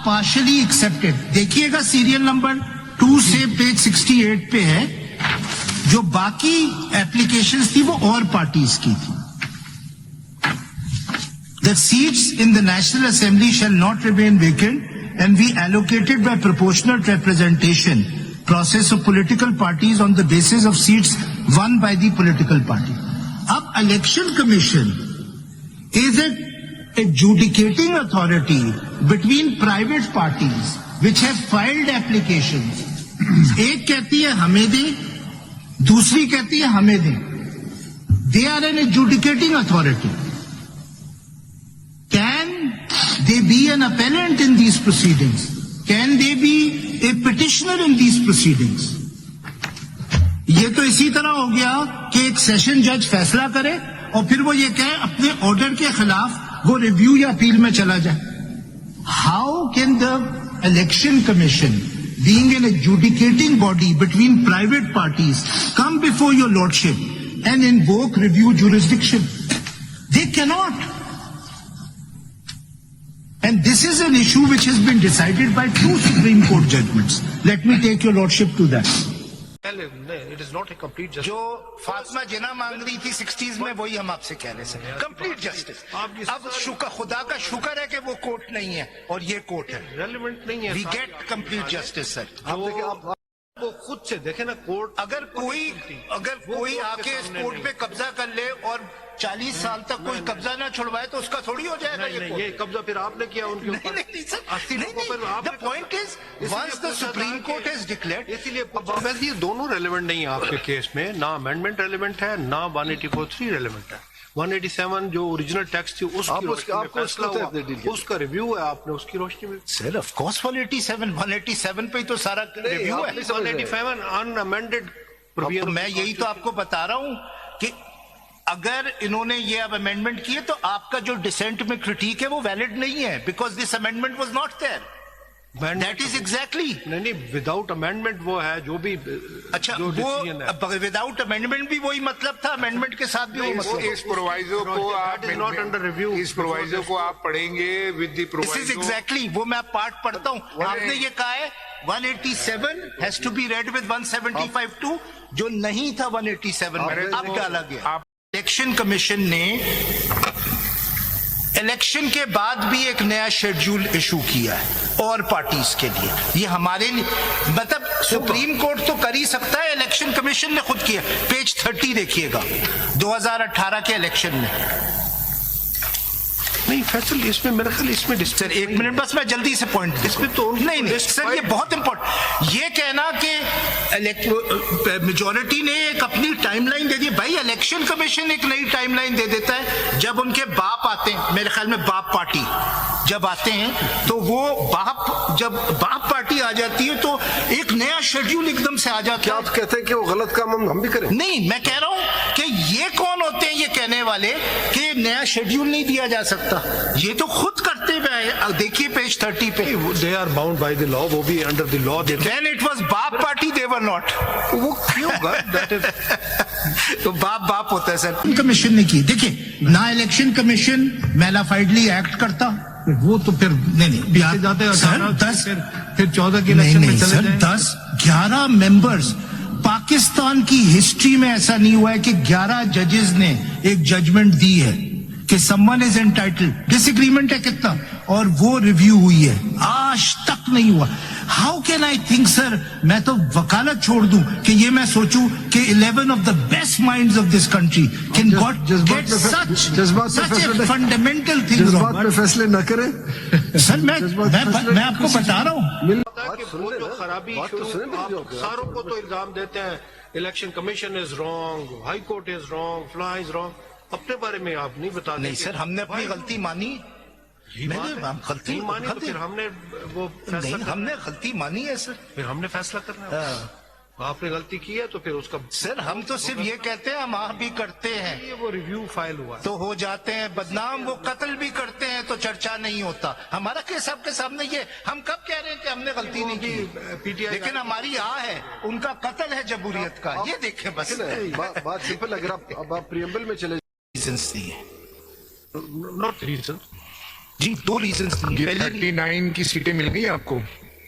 Partially accepted. देखिएगा serial number 2 से page 68 पे है, जो बाकी एप्लीकेशंस थी वो और पार्टीज की थी। The seats in the National Assembly shall not remain vacant and be allocated by proportional representation process of political parties on the basis of seats won by the political party. अब Election Commission is a adjudicating authority between private parties which have filed applications. एक कहती है हमें दे, दूसरी कहती है हमें दे। They are an adjudicating authority. Can they be an appellant in these proceedings? Can they be a petitioner in these proceedings? ये तो इसी तरह हो गया कि एक सेशन जज फैसला करे और फिर वो ये कहे अपने ऑर्डर के खिलाफ वो रिव्यू या अपील में चला जाए। How can the election commission, being an adjudicating body between private parties, come before your lordship and invoke review jurisdiction? They cannot. And this is an issue which has been decided by 2 Supreme Court judgments. Let me take your lordship to that. It is not a complete justice. जो फातिमा जिना मांग रही थी 60s में, वही हम आपसे कह रहे हैं, कंप्लीट जस्टिस। अब शुक्र, खुदा का शुक्र है कि वो कोर्ट नहीं है और ये कोर्ट है, रेलिवेंट नहीं है। We get complete justice sir. आप वो खुद से देखे ना, कोर्ट अगर कोई आके इस कोर्ट पे कब्जा कर ले और 40 साल तक कोई कब्जा ना छुड़वाए तो उसका थोड़ी हो जाएगा। ये कब्जा फिर आपने किया उनके ऊपर। The point is, once the Supreme Court has declared, इसीलिए ये दोनों रेलेवेंट नहीं है आपके केस में। ना अमेंडमेंट रेलेवेंट है, ना 184(3) रेलेवेंट है। 187 जो ओरिजिनल टेक्स्ट थी उसका रिव्यू है, आपने उसकी रोशनी में। सर ऑफ कोर्स 187 पे तो सारा रिव्यू है। 187 अनअमेंडेड। मैं यही तो आपको बता रहा हूं कि अगर इन्होंने ये अब अमेंडमेंट किए तो आपका जो डिसेंट में क्रिटिक है वो वैलिड नहीं है, because this amendment was not there. That is exactly. नहीं, विदाउट अमेंडमेंट वो है जो भी। अच्छा, वो विदाउट अमेंडमेंट भी वही मतलब था, अमेंडमेंट के साथ भी वही मतलब। इस प्रोवाइजो को आप नॉट अंडर रिव्यू। इस प्रोवाइजो को आप पढ़ेंगे with the proviso. This is exactly वो मैं पार्ट पढ़ता हूं। आपने ये कहा है 187 has to be read with 175(2), जो नहीं था 187 में, अब डाला गया। इलेक्शन कमीशन ने इलेक्शन के बाद भी एक नया शेड्यूल इशू किया है और पार्टीज के लिए। ये हमारे लिए, मतलब सुप्रीम कोर्ट तो कर ही सकता है, इलेक्शन कमीशन ने खुद किया। पेज 30 देखिएगा, 2018 के इलेक्शन में। नहीं फैसल, इसमें मेरा ख्याल इसमें सर एक मिनट बस, मैं जल्दी से पॉइंट इसमें तो नहीं सर, ये बहुत इंपॉर्टेंट। ये कहना कि मेजोरिटी ने एक अपनी टाइमलाइन दे दी। भाई इलेक्शन कमीशन एक नई टाइमलाइन दे देता है। जब उनके बाप आते हैं, मेरे ख्याल में बाप पार्टी जब आते हैं तो वो जब बाप पार्टी आ जाती है तो एक नया शेड्यूल एकदम से आ जाता है। क्या आप कहते हैं कि वो गलत काम हम भी करें? नहीं, मैं कह रहा हूं कि ये कौन होते हैं ये कहने वाले कि नया शेड्यूल नहीं दिया जा सकता। ये तो खुद करते हुए, देखिए पेज 30 पे। They are bound by the law, वो भी under the law. When it was बाप पार्टी दे वर नॉट। वो क्यों होगा? दैट इज तो बाप होता है सर। कमीशन ने की, देखिए ना इलेक्शन कमीशन मैलाफाइडली एक्ट करता, वो तो फिर नहीं बिहार जाते हैं सर, 10 फिर 14 के इलेक्शन में चले जाएं। 10-11 मेंबर्स। पाकिस्तान की हिस्ट्री में ऐसा नहीं हुआ है कि 11 जजेस ने एक जजमेंट दी है कि समवन इज एंटाइटल्ड। डिसएग्रीमेंट है कितना, और वो रिव्यू हुई है, आज तक नहीं हुआ। How can I think sir, मैं तो वकालत छोड़ दूं कि ये मैं सोचूं कि 11 of the best minds of this country can got get such a fundamental thing. जज्बात पे फैसले न करें सर। मैं आपको बता रहा हूं, जो खराबी सारों को तो इल्जाम देते हैं, election commission is wrong, high court is wrong, फला इज रॉन्ग। अपने बारे में आप नहीं बता। नहीं सर, हमने अपनी गलती मानी। गलती मानी तो फिर हमने वो नहीं, हमने गलती मानी है सर, फिर हमने फैसला करना है। आपने गलती की है तो फिर उसका सर हम तो सिर्फ ये कहते हैं, हम आप भी करते हैं। ये वो रिव्यू फाइल हुआ तो हो जाते हैं बदनाम, वो कत्ल भी करते हैं तो चर्चा नहीं होता। हमारा केस आपके सामने ये, हम कब कह रहे हैं कि हमने गलती नहीं की, पीटीआई, लेकिन हमारी है, उनका कत्ल है जबूरियत का। ये देखें बस, बात सिंपल। अगर आप प्रियम्बल में चले रीजंस दिए, नॉट रीजन, जी 2 रीजंस दिए। ये 39 की सीटें मिल गई आपको?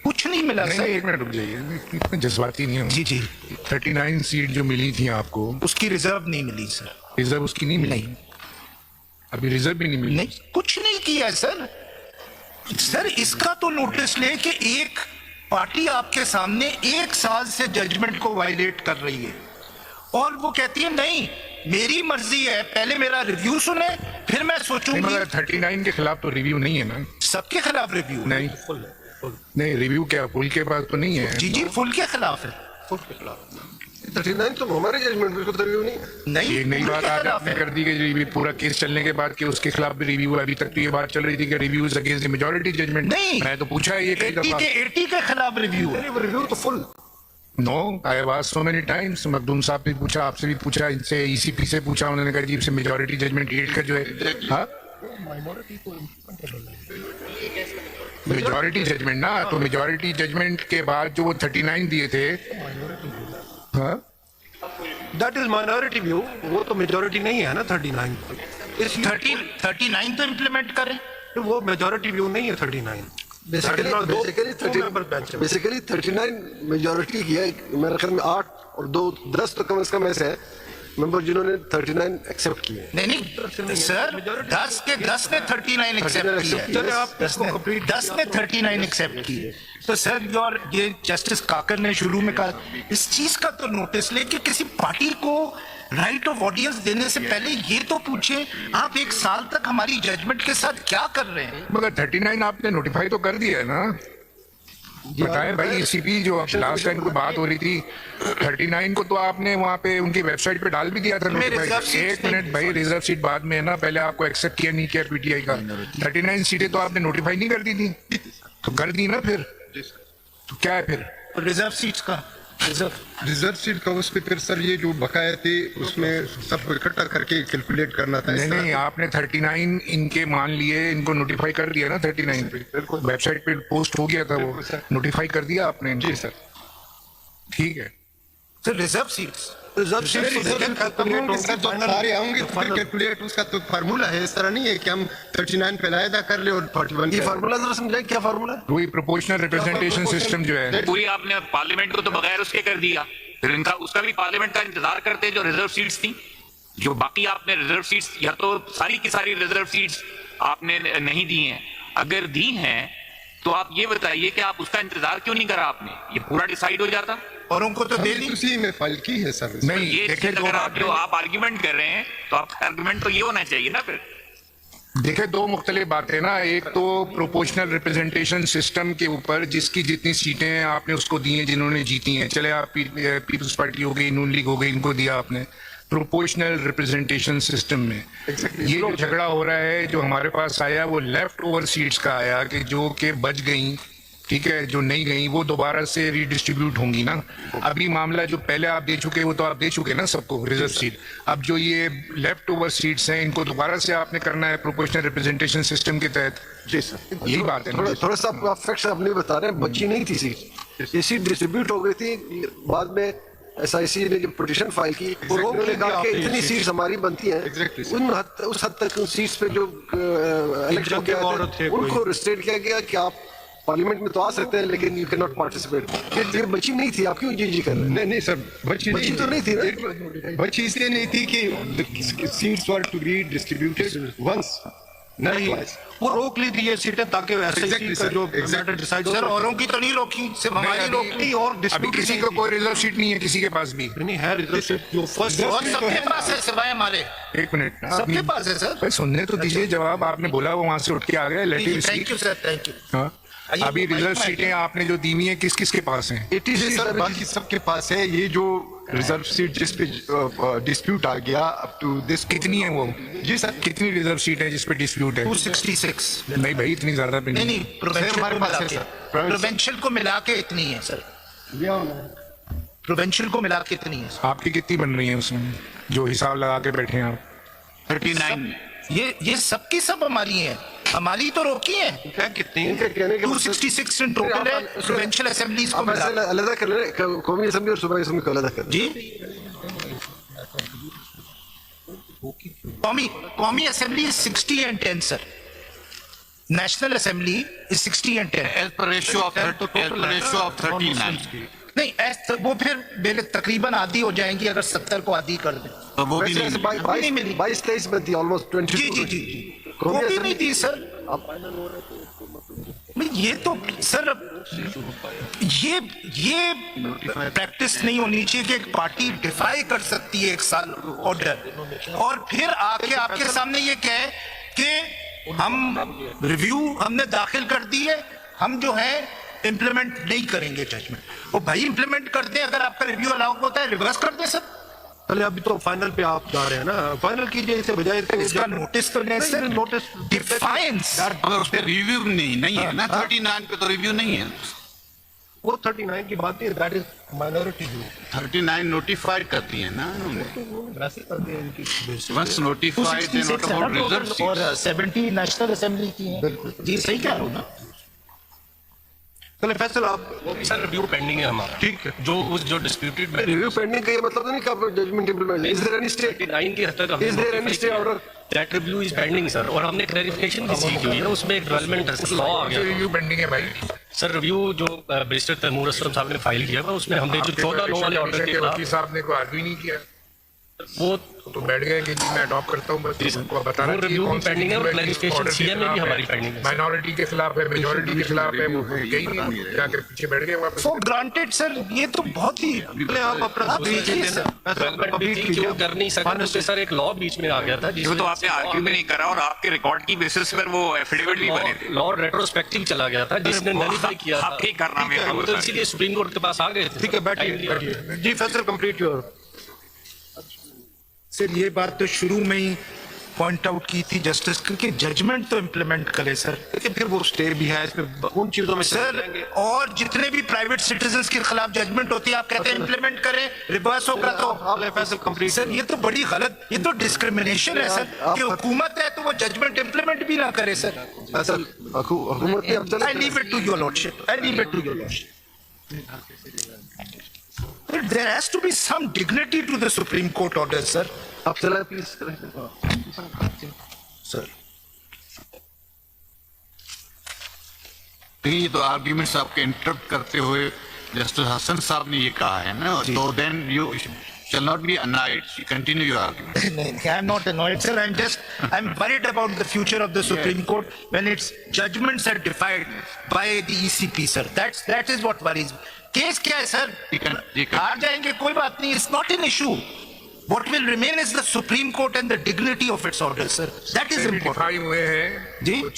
कुछ नहीं मिला नहीं, सर। एक मिनट रुक जाइए, इतना जज्बाती नहीं हो। जी जी 39 सीट जो मिली थी आपको, उसकी रिजर्व नहीं मिली सर। रिजर्व उसकी नहीं मिली? नहीं अभी रिजर्व भी नहीं मिली? नहीं कुछ नहीं किया सर। सर इसका तो नोटिस ले कि एक पार्टी आपके सामने 1 साल से जजमेंट को वायलेट कर रही है और वो कहती है नहीं मेरी मर्जी है, पहले मेरा रिव्यू सुने फिर मैं नहीं, सोचूंगी। मगर 39 के खिलाफ तो रिव्यू नहीं है ना? सबके खिलाफ रिव्यू? नहीं नहीं, रिव्यू क्या फुल के पास तो नहीं है? जी जी फुल के खिलाफ है। 39 तो हमारे जजमेंट में तो रिव्यू नहीं है। नहीं एक नई फुल बात के आज खिलाफ आपने है। कर दी कि रिव्यू पूरा केस चलने के बाद कि उसके खिलाफ भी रिव्यू है। अभी तक तो ये बात चल रही थी कि reviews against the majority judgment. नहीं। मैं तो पूछा है ये कई 80 दफा। के खिलाफ रिव्यू है। रिव्यू तो full. No, I have asked so many times. Makhdoom साहब ने पूछा, आपसे भी पूछा, इनसे ईसीपी से पूछा, उन्होंने कहा जी से मेजॉरिटी जजमेंट 8 का जो है, हाँ मेजॉरिटी जजमेंट ना, तो मेजॉरिटी जजमेंट के बाद जो वो 39 दिए थे, हाँ दैट इज माइनॉरिटी व्यू, वो तो मेजोरिटी नहीं है ना 39। इस 39 तो इम्प्लीमेंट करें। वो मेजोरिटी व्यू नहीं है 39। बेसिकली 39 मेजोरिटी की है। मेरे ख्याल में 8 और 2 10 तो कम से कम ऐसे है मेंबर जिन्होंने 39 एक्सेप्ट किए। नहीं सर 10 के 10 ने 39 एक्सेप्ट किया चलिए है। आप इसको कंप्लीट 10 ने 39 एक्सेप्ट की है। तो सर और ये जस्टिस काकर ने शुरू में कहा इस चीज का तो नोटिस ले कि किसी पार्टी को राइट ऑफ ऑडियंस देने से पहले ये तो पूछे आप 1 साल तक हमारी जजमेंट के साथ क्या कर रहे हैं। मगर 39 आपने नोटिफाई तो कर दिया है ना? बताएं भाई, ईसीपी जो लास्ट टाइम कोई बात हो रही थी 39 को तो आपने वहाँ पे उनकी वेबसाइट पे डाल भी दिया था मैं notify। reserve seats एक मिनट भाई, रिजर्व सीट बाद में है ना, पहले आपको एक्सेप्ट किया नहीं किया पीटीआई का। 39 सीटें तो आपने नोटिफाई नहीं कर दी थी, तो कर दी ना फिर, तो क्या है फिर? रिजर्व सीट्स का रिजर्व सीट का उस पे फिर सर ये जो बकाया थे उसमें सबको इकट्ठा करके कैलकुलेट करना था। नहीं नहीं, आपने 39 इनके मान लिए, इनको नोटिफाई कर दिया ना 39 पे, वेबसाइट पे पोस्ट हो गया था वो, नोटिफाई कर दिया आपने? जी सर। ठीक है। सर रिजर्व सीट्स रिजर्व सारे आएंगे तो फिर कैलकुलेट, उसका तो फार्मूला है, इस तरह नहीं है कि हम 39 पे लायदा कर ले और 41 ये फार्मूला जरा समझाए क्या फार्मूला है। वही प्रोपोर्शनल रिप्रेजेंटेशन सिस्टम जो है। पूरी आपने पार्लियामेंट को तो बगैर उसके कर दिया, फिर इनका उसका भी पार्लियामेंट का इंतजार करते जो रिजर्व सीट्स थी, जो बाकी आपने रिजर्व सीट्स या तो सारी की सारी रिजर्व सीट्स आपने नहीं दी हैं। अगर दी हैं तो आप ये बताइए कि आप उसका इंतजार क्यों नहीं करा आपने? ये पूरा डिसाइड हो जाता और उनको तो दे दी। उसी में फाइल की है सर। नहीं ये देखे चीज़ दो अगर आप बातें, जो आप आर्ग्यूमेंट कर रहे हैं तो आपका आर्ग्यूमेंट तो ये होना चाहिए ना फिर। देखे दो मुख्तलिफ बातें ना। एक तो प्रोपोर्शनल रिप्रेजेंटेशन सिस्टम के ऊपर जिसकी जितनी सीटें हैं आपने उसको दी हैं, जिन्होंने जीती हैं, चले आप पीपल्स पार्टी हो गई, नून लीग हो गई, इनको दिया आपने प्रोपोर्शनल रिप्रेजेंटेशन सिस्टम में। ये जो झगड़ा हो रहा है जो हमारे पास आया वो लेफ्ट ओवर सीट्स का आया कि जो के बच गई, ठीक है, जो नहीं गई वो दोबारा से रीडिस्ट्रीब्यूट होंगी ना। अभी मामला जो पहले आप दे चुके वो तो आप दे चुके ना सबको रिजर्व सीट। अब जो ये लेफ्ट ओवर सीट्स हैं इनको दोबारा से आपने करना है प्रोपोर्शनल रिप्रेजेंटेशन सिस्टम के तहत। जी सर, यही बात है ना। थोड़ा सा आप फैक्ट्स आप नहीं बता रहे हैं। बची नहीं थी सीट, ये सीट डिस्ट्रीब्यूट हो गई थी। बाद में एसआईसी ने जो पिटीशन फाइल की वो रोक ने कहा कि इतनी सीट्स हमारी बनती हैं, उस हद तक उन सीट्स पे जो इलेक्शन किया थे उनको रिस्ट्रेट किया गया कि आप पार्लियामेंट में तो आ सकते हैं लेकिन यू कैन नॉट पार्टिसिपेट। ये बची नहीं थी, आप क्यों जी कर रहे हैं? नहीं नहीं सर, बची तो नहीं थी ना। बची इसलिए नहीं थी कि seats were to be distributed once, नहीं, वो रोक ली थी ये सीटें ताकि Exactly, का sir. जो Exactly. मैटर डिसाइड सर औरों की तो नहीं रोकी, सिर्फ हमारी रोक ली और अभी डिस्प्यूट किसी को कोई रिजर्व सीट नहीं है किसी के पास भी। नहीं है रिजर्व सीट जो फर्स्ट और सबके पास है सिवाय हमारे। एक मिनट, सबके पास है सर। भाई सुनने तो दीजिए जवाब। आपने बोला वो वहां से उठ के आ गए, let it thank you sir, thank you. हाँ, अभी रिजर्व सीटें आपने जो दी हुई हैं किस किस के पास हैं? 80 सर बाकी सबके पास है। ये जो रिजर्व सीट जिस पे डिस्प्यूट आ गया अप टू दिस, कितनी है वो? जी सर, कितनी रिजर्व सीट है जिस पे डिस्प्यूट है? 266। नहीं भाई इतनी ज्यादा पे नहीं नहीं। नहीं, प्रोवेंशियल हमारे को पास मिला है, के, सर। प्रोवेंशियल को मिला के इतनी है सर। प्रोवेंशियल को मिला के इतनी है। आपकी कितनी बन रही है उसमें जो हिसाब लगा के बैठे हैं आप? 39 ये सबकी सब हमारी है, हमारी तो रोकी है। है कितनी इनके कहने के 266 इन टोटल है प्रोविंशियल असेंबलीज को आप मिला ऐसे अलग कर रहे हैं, कौमी असेंबली और सूबाई असेंबली को अलग कर रहे हैं। जी। कौमी assembly 60 and 10 sir. National Assembly is 60 and 10. As per ratio of 39. नहीं वो फिर मेरे तकरीबन आधी हो जाएंगी अगर 70 को आधी कर दें। तो वो भी नहीं 22-23 में थी ऑलमोस्ट 22। जी वो भी नहीं थी सर। ये तो सर ये प्रैक्टिस नहीं होनी चाहिए कि एक पार्टी डिफाई कर सकती है 1 साल ऑर्डर और फिर आके आपके सामने ये कहे कि हम रिव्यू हमने दाखिल कर दी है, हम जो है इंप्लीमेंट नहीं करेंगे जजमेंट। वो भाई इंप्लीमेंट कर दे, अगर आपका रिव्यू अलाउ होता है रिवर्स कर दे सर। पहले अभी तो फाइनल पे आप जा रहे हैं ना, फाइनल कीजिए इससे बजाय इसका नोटिस तो नहीं सर, नोटिस डिफाइंस अगर उस पर रिव्यू नहीं है ना 39 पे तो रिव्यू नहीं है। वो 39 की बात है, that is minority view. 39 notified करती है ना वैसे करते हैं इनकी once notified they note about reserve और 70 नेशनल असेंबली की है। जी सही कह रहा हूँ ना। चले फैसल आप वो भी सर रिव्यू पेंडिंग है हमारा, ठीक है। जो डिस्प्यूटेड रिव्यू पेंडिंग का ये मतलब तो नहीं कि आप judgment implement is there any stay 9 की हद तक is there any stay order that review is pending sir. और हमने क्लैरिफिकेशन भी सीखी हुई है, उसमें एक डेवलपमेंट लॉ आ गया रिव्यू पेंडिंग है भाई। सर। रिव्यू जो बैरिस्टर तैमूर असलम साहब ने फाइल किया था उसमें हमने जो 14 नो वाले ऑर्डर के खिलाफ वकील साहब ने कोई आर्ग्यू नहीं किया, वो तो बैठ गए कि जी मैं अडॉप्ट करता हूं, बस उनको बताना वो रिव्यू भी पेंडिंग है और क्लैरिफिकेशन सीएम में भी हमारी पेंडिंग है। माइनॉरिटी के खिलाफ है, मेजॉरिटी के खिलाफ है, वो कहीं नहीं जाकर पीछे बैठ गए वापस। फॉर ग्रांटेड सर, ये तो बहुत ही आप अपना देखिए सर, क्यों कर नहीं सकते उससे सर एक लॉ बीच में आ गया था जो तो आपने आर्ग्यू भी नहीं करा और आपके रिकॉर्ड की बेसिस पर वो एफिडेविट भी बने थे। लॉ रेट्रोस्पेक्टिव चला गया था जिसने नलीफाई किया था, ठीक करना मेरा तो इसीलिए सुप्रीम कोर्ट के पास आ गए थे। ठीक है, बैठिए जी फैसल कंप्लीट योर। सर ये बात तो शुरू में ही पॉइंट आउट की थी जस्टिस कि जजमेंट तो इम्प्लीमेंट करे सर। लेकिन फिर वो स्टे भी है इसमें उन चीजों में सर और जितने भी प्राइवेट सिटीजन्स के खिलाफ जजमेंट होती है आप कहते हैं इम्प्लीमेंट करें, रिवर्स होगा तो आप फैसल कंप्लीट। सर ये तो बड़ी गलत, ये तो डिस्क्रिमिनेशन है सर कि हुकूमत है तो वो जजमेंट इम्प्लीमेंट भी ना करे सर। असल हुकूमत ने अब चले I leave it to your lordship. I leave it to your lordship. There has to be some dignity to the Supreme Court order, sir. आप चले प्लीज Sir. ये तो आर्ग्यूमेंट्स आपके इंटरप्ट करते हुए जस्टिस हसन साहब ने ये कहा है ना, तो then you shall not be annoyed. You continue your argument. I'm not annoyed, sir. I'm worried about the future of the Supreme Court when its judgments are defied by the ECP, sir. That is what worries me. Case क्या है, sir? हार जाएंगे कोई बात नहीं. It's not an issue. What will remain is the Supreme Court and the dignity of its orders, sir. That is important. Defy हुए हैं जी? कुछ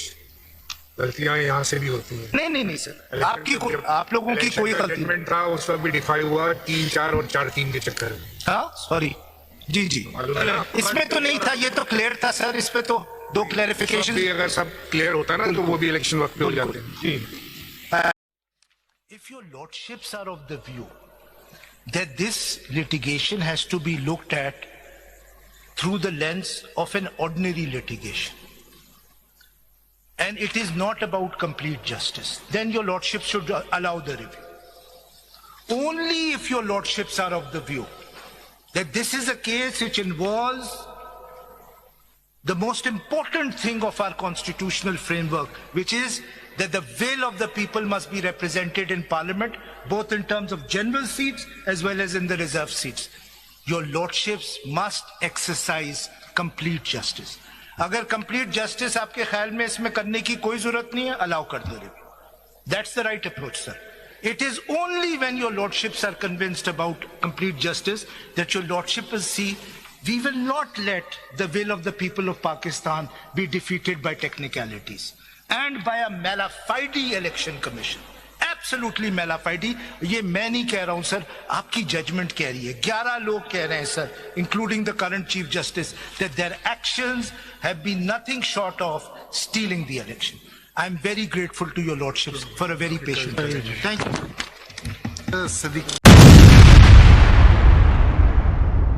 गलतियां यहाँ से भी होती हैं। नहीं सर, आप लोगों की कोई गलती नहीं। जजमेंट था उस वक्त भी डिफाई हुआ 3-4 और 4-3 के चक्कर में। हाँ सॉरी जी इसमें तो नहीं था, ये तो क्लियर था सर। इस पे तो 2 क्लैरिफिकेशन। अगर सब क्लियर होता ना तो वो भी इलेक्शन वक्त पे हो जाते हैं। If your lordships are of the view that this litigation has to be looked at through the lens of an ordinary litigation, and it is not about complete justice, then your lordship should allow the review. Only if your lordships are of the view that this is a case which involves the most important thing of our constitutional framework, which is that the will of the people must be represented in Parliament, both in terms of general seats as well as in the reserved seats. Your lordships must exercise complete justice. अगर complete justice आपके ख्याल में इसमें करने की कोई जरूरत नहीं है, allow कर दो review. That's the right approach, sir. It is only when your lordships are convinced about complete justice that your lordship will see we will not let the will of the people of Pakistan be defeated by technicalities and by a mala fide election commission. Absolutely mala fide. ये मैं नहीं कह रहा हूं sir, आपकी judgement कह रही है, 11 लोग कह रहे हैं sir, including the current Chief Justice, that their actions have been nothing short of stealing the election. I am very grateful to your lordships for a very patient. Thank you.